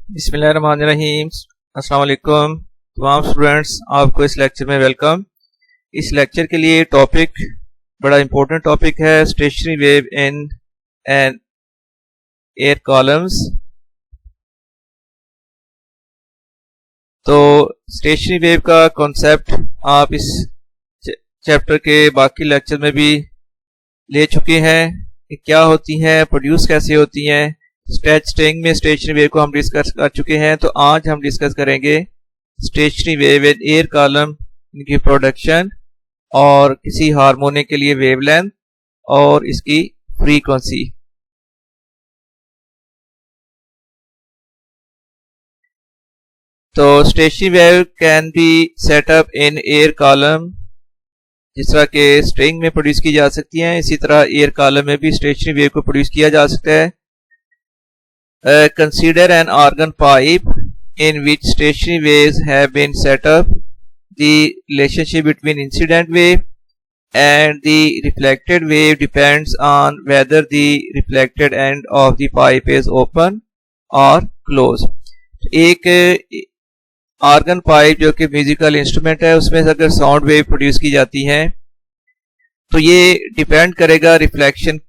बिस्मिल्लाहिर्रहमानिर्रहीम। अस्सलाम वालेकुम तमाम स्टूडेंट्स, आपको इस लेक्चर में वेलकम। इस लेक्चर के लिए टॉपिक बड़ा इंपॉर्टेंट टॉपिक है, stationary wave in and air columns. तो स्टेशनरी वेव का कॉन्सेप्ट आप इस चैप्टर के बाकी लेक्चर में भी ले चुके हैं कि क्या होती हैं, प्रोड्यूस कैसे होती हैं। स्ट्रिंग में स्टेशनरी वेव को हम डिस्कस कर चुके हैं। तो आज हम डिस्कस करेंगे stationary wave in air column, इनकी प्रोडक्शन और किसी हार्मोनिक के लिए वेवलेंथ और इसकी फ्रीक्वेंसी। तो stationary wave can be set up in air column, जिस तरह के स्ट्रिंग में प्रोड्यूस की जा सकती हैं, इसी तरह एयर कॉलम में भी स्टेशनरी वेव को प्रोड्यूस किया जा सकता है। Consider an organ pipe in which stationary waves have been set up. The relationship between incident wave and the reflected wave depends on whether the reflected end of the pipe is open or closed. एक organ pipe जो कि musical instrument है, उसमें से अगर sound wave produce की जाती है तो ये डिपेंड करेगा रिफ्लेक्शन,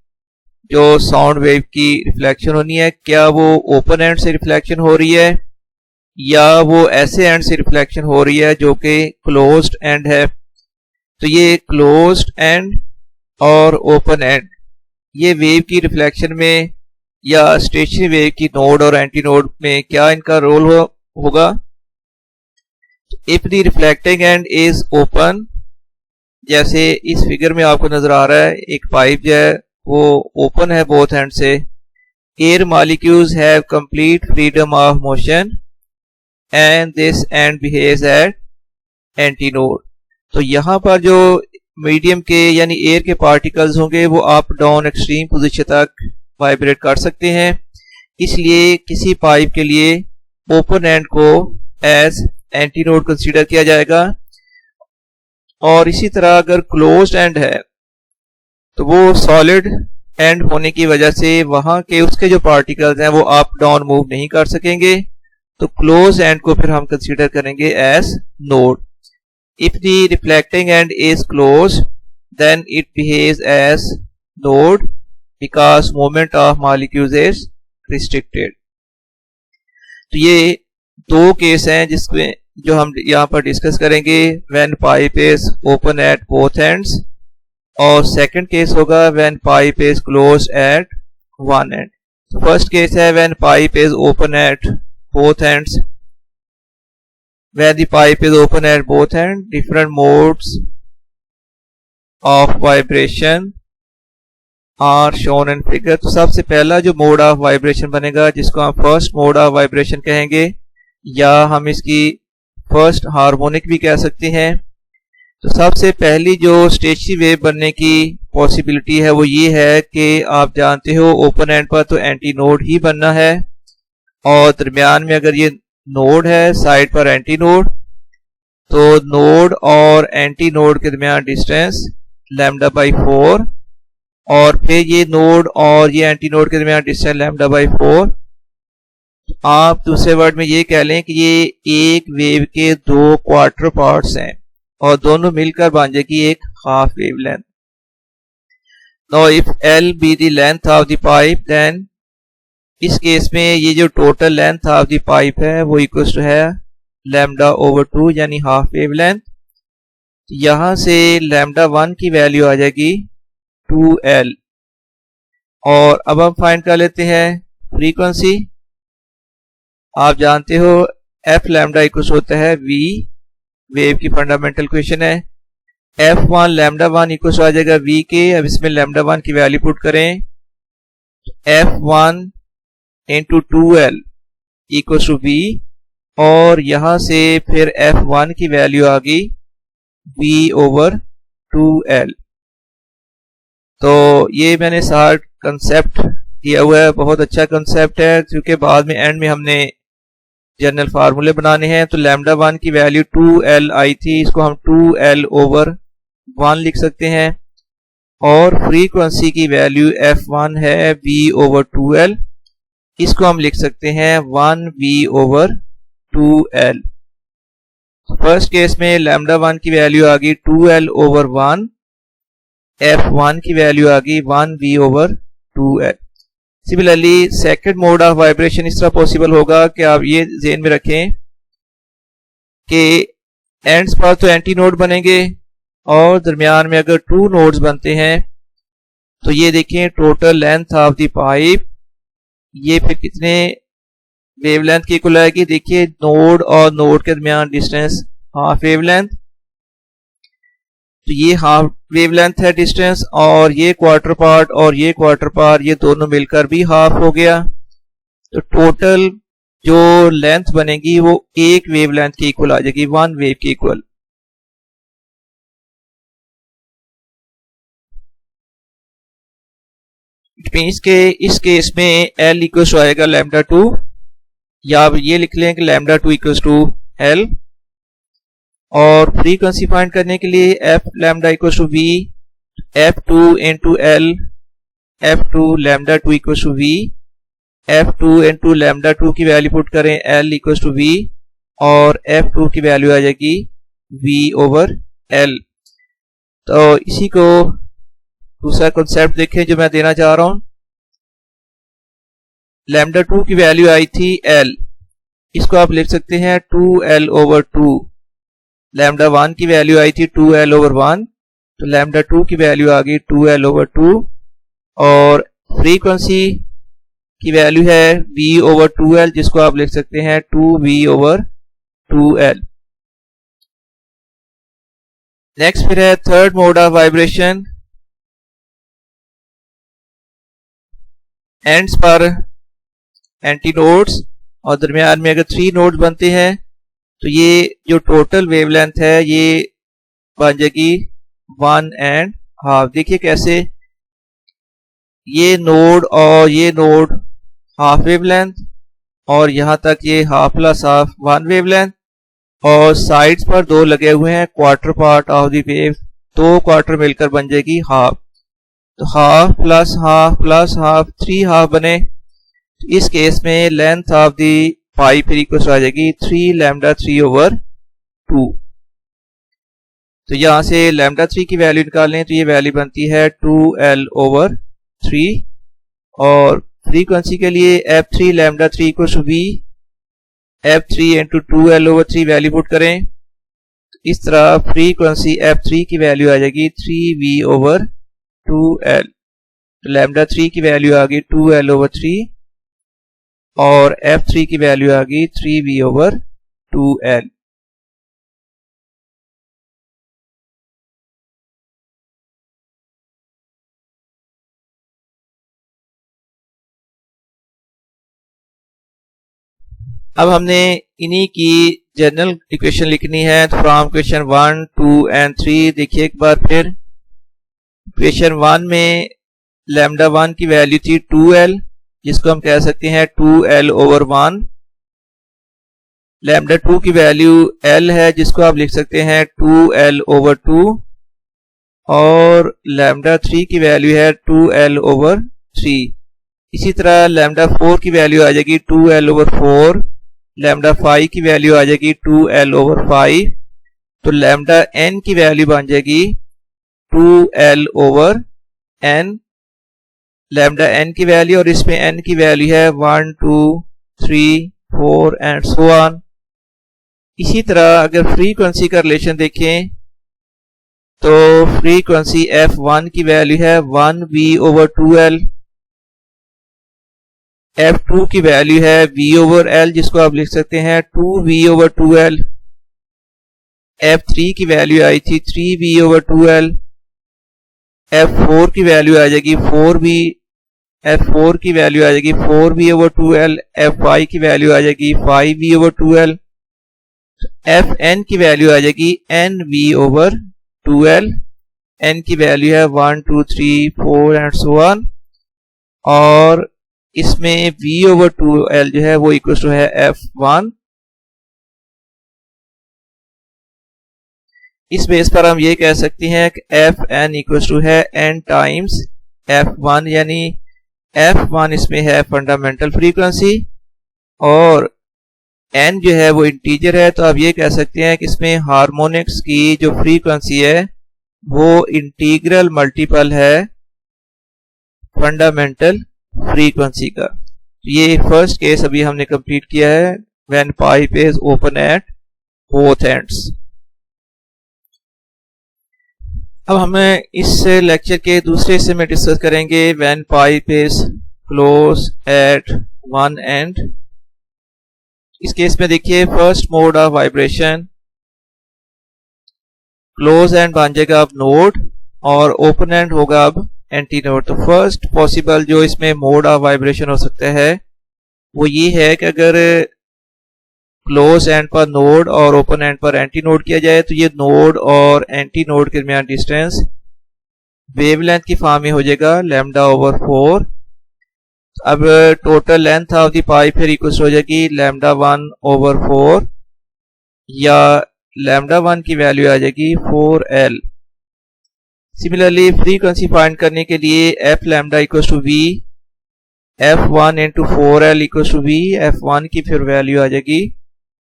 जो साउंड वेव की रिफ्लेक्शन होनी है, क्या वो ओपन एंड से रिफ्लेक्शन हो रही है या वो ऐसे एंड से रिफ्लेक्शन हो रही है जो कि क्लोज्ड एंड है। तो ये क्लोज्ड एंड और ओपन एंड, ये वेव की रिफ्लेक्शन में या स्टेशनरी वेव की नोड और एंटी नोड में क्या इनका रोल होगा। If the reflecting end is open, जैसे इस फिगर में आपको नजर आ रहा है, एक पाइप जो है वो ओपन है बोथ एंड से। Air molecules have complete freedom of motion and this end behaves at anti node. तो यहाँ पर जो मीडियम के यानी एयर के पार्टिकल्स होंगे वो अप डाउन एक्सट्रीम पोजीशन तक वाइब्रेट कर सकते हैं, इसलिए किसी पाइप के लिए ओपन एंड को एज एंटी नोड कंसीडर किया जाएगा। और इसी तरह अगर क्लोज्ड एंड है तो वो सॉलिड एंड होने की वजह से वहां के उसके जो पार्टिकल्स हैं वो अप डाउन मूव नहीं कर सकेंगे, तो क्लोज एंड को फिर हम कंसीडर करेंगे as node. If the reflecting end is close then it behaves as node because movement of molecules is restricted. तो ये दो केस हैं जिसमें जो हम यहाँ पर डिस्कस करेंगे, when pipe is open at both ends, और सेकंड केस होगा when pipe is close at one end. First case है when pipe is open at both ends. When the pipe is open at both end, different modes of vibration are shown in figure. तो सबसे पहला जो mode of vibration बनेगा, जिसको हम first mode of vibration कहेंगे, या हम इसकी फर्स्ट हार्मोनिक भी कह सकते हैं। तो सबसे पहली जो स्टेशनरी वेव बनने की पॉसिबिलिटी है वो ये है कि आप जानते हो ओपन एंड पर तो एंटी नोड ही बनना है, और दरमियान में अगर ये नोड है, साइड पर एंटी नोड, तो नोड और एंटी नोड के दरमियान डिस्टेंस लैम्डा बाई 4, और फिर ये नोड और ये एंटी नोड के दरमियान डिस्टेंस लैम्डा बाई 4। आप दूसरे वर्ड में ये कह लें कि ये एक वेव के दो क्वार्टर पार्ट्स हैं और दोनों मिलकर बन जाएगी एक half wavelength. Now if L be the length of the pipe, then इस केस में ये जो total length of the pipe है वो इक्वल टू है लैम्डा ओवर 2 यानी हाफ वेवलेंथ। यहां से लैम्डा 1 की वैल्यू आ जाएगी 2L। और अब हम फाइंड कर लेते हैं फ्रीक्वेंसी। आप जानते हो एफ लैम्डा इक्वल होता है V, वेव की फंडामेंटल इक्वेशन है। F1 लैम्डा 1 इक्वल आ जाएगा V के। अब इसमें लैम्डा 1 की वैल्यू पुट करें, F1 into 2L equal to V, और यहां से फिर F1 की वैल्यू आ गई V ओवर 2L। तो ये मैंने सारा कंसेप्ट दिया हुआ है, बहुत अच्छा कंसेप्ट है, क्योंकि बाद में एंड में हमने जनरल फार्मूले बनाने हैं। तो लैम्डा 1 की वैल्यू 2L आई थी, इसको हम 2L ओवर 1 लिख सकते हैं, और फ्रीक्वेंसी की वैल्यू F1 है V ओवर 2L। इसको हम लिख सकते हैं 1v/2l। फर्स्ट केस में लैम्डा 1 की वैल्यू आ गई 2l/1, f1 की वैल्यू आ गई 1v/2l। Similarly second mode of vibration इस तरह पॉसिबल होगा कि आप ये ज़हन में रखें कि एंड्स पर तो एंटी नोड बनेंगे और दरमियान में अगर 2 नोड्स बनते हैं तो ये देखें total length of the pipe ये फिर कितने वेवलेंथ की इक्वल आएगी। देखिए नोड और नोड के दरमियान डिस्टेंस हाफ वेवलेंथ, तो ये हाफ वेवलेंथ है डिस्टेंस, और ये क्वार्टर पार्ट और ये क्वार्टर पार्ट ये दोनों मिलकर भी हाफ हो गया। तो टोटल जो लेंथ बनेगी वो एक वेवलेंथ की इक्वल आ जाएगी, 1 वेव की इक्वल। इट मीन्स के इस केस में L इक्वल टू आएगा लैम्डा 2, या आप ये लिख लें कि लैम्डा 2 इक्वल टू L। और फ्रीक्वेंसी फाइंड करने के लिए f lambda equal to v, f2 into L, f2 lambda 2 equal to v, f2 into lambda 2 की वैल्यू पुट करें L इक्वल टू v, और f2 की वैल्यू आ जाएगी v/L। तो इसी को दूसरा कॉन्सेप्ट देखें जो मैं देना चाह रहा हूं। लैम्डा 2 की वैल्यू आई थी L, इसको आप लिख सकते हैं 2l/2। लैम्डा 1 की वैल्यू आई थी 2l/1, तो लैम्डा 2 की वैल्यू आ गई 2l/2, और फ्रीक्वेंसी की वैल्यू है v/2l, जिसको आप लिख सकते हैं 2v/2l। नेक्स्ट फिर है third mode of vibration. Ends पर एंटी नोड्स और दरमियान में अगर 3 नोड्स बनते हैं तो ये जो टोटल वेवलेंथ है ये बन जाएगी 1.5। देखिए कैसे, ये नोड और ये नोड हाफ वेवलेंथ, और यहां तक ये हाफ प्लस हाफ 1 वेवलेंथ, और साइड्स पर 2 लगे हुए हैं quarter part of the wave, 2 quarter मिलकर बन जाएगी हाफ। तो हाफ प्लस हाफ 3 हाफ बने। इस केस में लेंथ ऑफ द पाइप फिर इक्वल आ जाएगी 3 लैम्डा 3/2। तो यहां से लैम्डा 3 की वैल्यू निकालें तो ये वैल्यू बनती है 2l/3, और फ्रीक्वेंसी के लिए f3 lambda 3 equal to v, f3 into 2l/3 value put करें। इस तरह फ्रीक्वेंसी f3 की वैल्यू आ जाएगी 3v/2l। तो लैम्डा 3 की वैल्यू आ गई 2l/3, और f3 की वैल्यू आ गई 3v/2l। अब हमने इन्हीं की जनरल इक्वेशन लिखनी है फ्रॉम इक्वेशन 1, 2 एंड 3। देखिए एक बार फिर, इक्वेशन 1 में लैम्डा 1 की वैल्यू थी 2l, जिसको हम कह सकते हैं 2l/1। लैम्डा 2 की वैल्यू l है, जिसको आप लिख सकते हैं 2l/2, और लैम्डा 3 की वैल्यू है 2l/3। इसी तरह लैम्डा 4 की वैल्यू आ जाएगी 2l/4, लैम्डा 5 की वैल्यू आ जाएगी 2l/5। तो लैम्डा n की वैल्यू बन जाएगी 2l/n, लैम्डा n की वैल्यू, और इसमें n की वैल्यू है 1, 2, 3, 4 एंड सो ऑन। इसी तरह अगर फ्रीक्वेंसी का रिलेशन देखें तो फ्रीक्वेंसी f1 की वैल्यू है 1v/2l, f2 की वैल्यू है v/l, जिसको आप लिख सकते हैं 2v/2l, f3 की वैल्यू आई थी 3v/2l, f4 की वैल्यू आ जाएगी 4v/2l, f5 की वैल्यू आ जाएगी 5v/2l, fn की वैल्यू आ जाएगी nv/2l, n की वैल्यू है 1, 2, 3, 4 एंड सो ऑन, और इसमें v/2l जो है वो इक्वल टू है f1। इस बेस पर हम ये कह सकते हैं कि fn इक्वल टू है n टाइम्स f1, यानी F1 इसमें है फंडामेंटल फ्रीक्वेंसी और n जो है वो इंटीजर है, तो आप ये कह सकते हैं कि इसमें हार्मोनिक्स की जो फ्रीक्वेंसी है वो इंटीग्रल मल्टीपल है फंडामेंटल फ्रीक्वेंसी का। ये फर्स्ट केस अभी हमने कंप्लीट किया है, when pipe is open at both ends. अब हमें इस लेक्चर के दूसरे हिस्से में डिस्कस करेंगे when pipe is close at one and. इस केस में देखिए first mode of vibration, close and बन जाएगा अब नोड और ओपन एंड होगा अब एंटी नोड। तो फर्स्ट पॉसिबल जो इसमें मोड ऑफ वाइब्रेशन हो सकता है वो ये है कि अगर क्लोज एंड पर नोड और ओपन एंड पर एंटी नोड किया जाए तो ये नोड और एंटी नोड के दरमियान डिस्टेंस वेवलेंथ की फॉर्म में हो जाएगा लैम्डा ओवर 4। अब total length of the pipe फिर इक्वल हो जाएगी लैम्डा 1 ओवर 4 या लैम्डा 1 की वैल्यू आ जाएगी 4L। सिमिलरली फ्रीक्वेंसी फाइंड करने के लिए F lambda equal to V, F1 into 4L equal to V, F1 की फिर वैल्यू आ जाएगी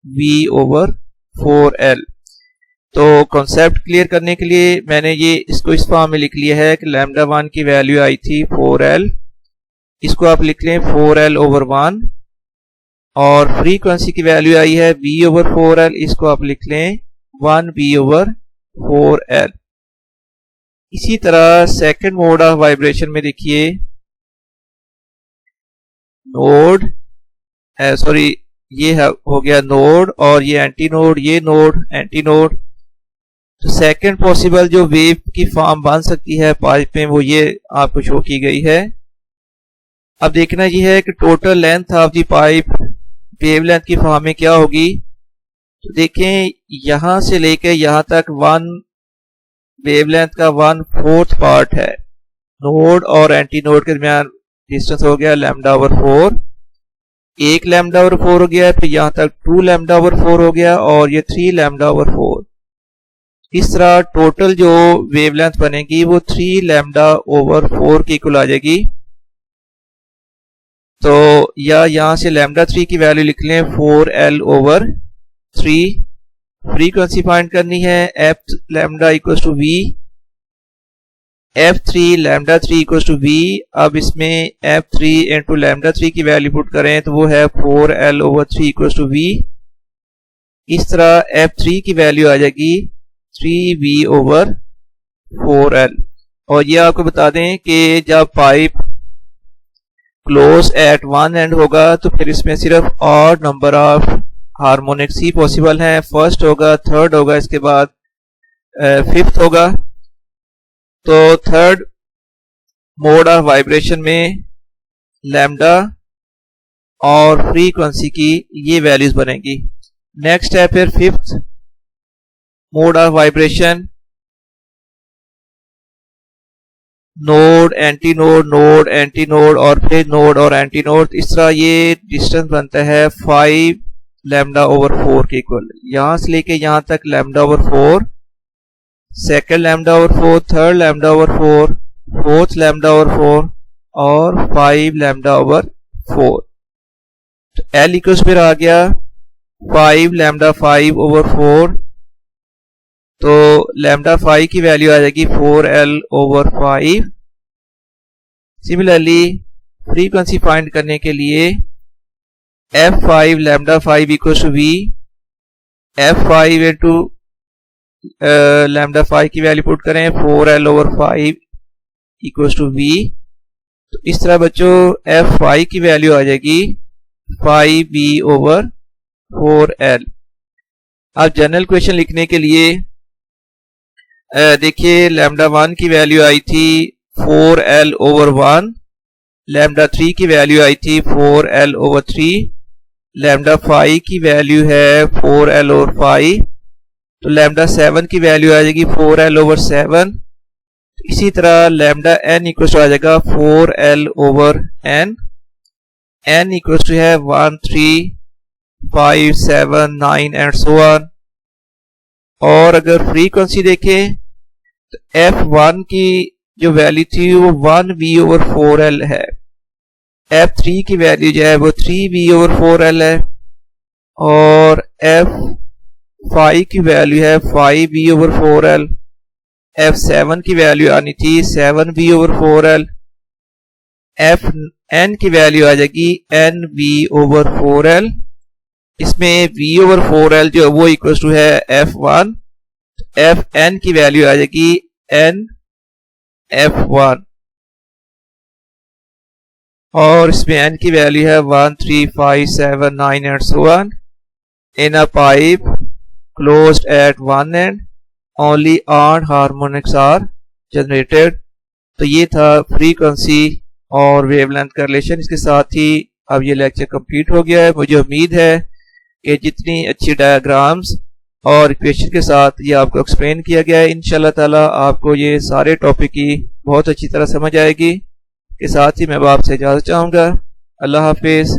V ओवर 4L। तो कॉन्सेप्ट क्लियर करने के लिए मैंने ये इसको इस फॉर्म में लिख लिया है कि लैम्डा 1 की वैल्यू आई थी 4L, इसको आप लिख लें 4L ओवर 1 और फ्रीक्वेंसी की वैल्यू आई है V ओवर 4L, इसको आप लिख लें 1V ओवर 4L। इसी तरह सेकंड मोड ऑफ वाइब्रेशन में देखिए नोड सॉरी ये हो गया नोड और ये एंटी नोड, ये नोड एंटी नोड। तो सेकंड पॉसिबल जो वेव की फॉर्म बन सकती है पाइप में वो ये आपको शो की गई है। अब देखना ये है कि total length of the pipe wavelength की फॉर्म में क्या होगी। तो देखें यहां से लेकर यहां तक वेवलेंथ का 1/4 पार्ट है, नोड और एंटी नोड के दरमियान डिस्टेंस हो गया लैम्डा ओवर 4, एक लैम्डा ओवर 4 हो गया, फिर यहां तक 2 लैम्डा ओवर 4 हो गया और ये 3 लैम्डा ओवर 4। इस तरह टोटल जो वेवलेंथ बनेगी वो 3 लैम्डा ओवर 4 की इक्वल आ जाएगी। तो या यहां से लैम्डा 3 की वैल्यू लिख लें 4L ओवर 3। फ्रीक्वेंसी फाइंड करनी है F lambda equal to V, F3 lambda 3 equal to V। अब इसमें F3 इंटू लैम्डा 3 की वैल्यू पुट करें तो वो है 4L over 3 equal to V। इस तरह F3 की वैल्यू आ जाएगी 3V ओवर 4L। और ये आपको बता दें कि जब pipe close at one and होगा तो फिर इसमें सिर्फ odd number of harmonics he possible हैं। फर्स्ट होगा, थर्ड होगा, इसके बाद फिफ्थ होगा। तो थर्ड मोड ऑफ वाइब्रेशन में लैम्डा और फ्रीक्वेंसी की ये वैल्यूज बनेगी। नेक्स्ट है फिर fifth mode of vibration, node anti node, node anti node और फिर नोड और एंटी नोड। इस तरह ये डिस्टेंस बनता है 5 लैम्डा ओवर 4 के इक्वल। यहां से लेके यहां तक lambda over 4, second lambda over 4, third lambda over 4, fourth lambda over 4 और 5 लैम्डा ओवर 4। तो L इक्वल फिर आ गया 5 लैम्डा 5 ओवर 4। तो लैम्डा 5 की वैल्यू आ जाएगी 4L over 5। Similarly frequency find करने के लिए F5 lambda 5 equal to V, F5 into lambda 5 की वैल्यू पुट करें 4L over 5 equal to V। तो इस तरह बच्चों F5 की वैल्यू आ जाएगी 5V ओवर 4L। अब जनरल क्वेश्चन लिखने के लिए देखिए लैम्डा 1 की वैल्यू आई थी 4L ओवर 1, लैम्डा 3 की वैल्यू आई थी 4L ओवर 3, लैम्डा 5 की वैल्यू है 4L ओवर 5। तो लैम्डा 7 की वैल्यू आ जाएगी 4L ओवर 7। इसी तरह लैम्डा n इक्वल टू आ जाएगा 4L over n। n equal to है 1, 3, 5, 7, 9 एंड सो ऑन। और अगर फ्रीक्वेंसी देखें तो F1 की जो वैल्यू थी वो 1V ओवर 4L है। F3 की वैल्यू जो है वो 3b/4l है और F5 की वैल्यू है 5b/4l। F7 की वैल्यू आनी थी 7b/4l। Fn की वैल्यू आ जाएगी nb/4l। इसमें b/4l जो वो इक्वल टू है F1। Fn की वैल्यू आ जाएगी n F1 और इसमें n की वैल्यू है 1 3 5 7 9 and so on in a pipe closed at one end only odd harmonics are generated। तो ये था फ्रीक्वेंसी और वेवलेंथ का रिलेशन। इसके साथ ही अब ये लेक्चर कंप्लीट हो गया है। मुझे उम्मीद है कि जितनी अच्छी डायग्राम्स और इक्वेशन के साथ ये आपको एक्सप्लेन किया गया है, इंशाल्लाह ताला आपको ये सारे टॉपिक की बहुत अच्छी तरह समझ आएगी। के साथ ही मैं आपसे इजाज़त चाहूँगा। अल्लाह हाफिज़।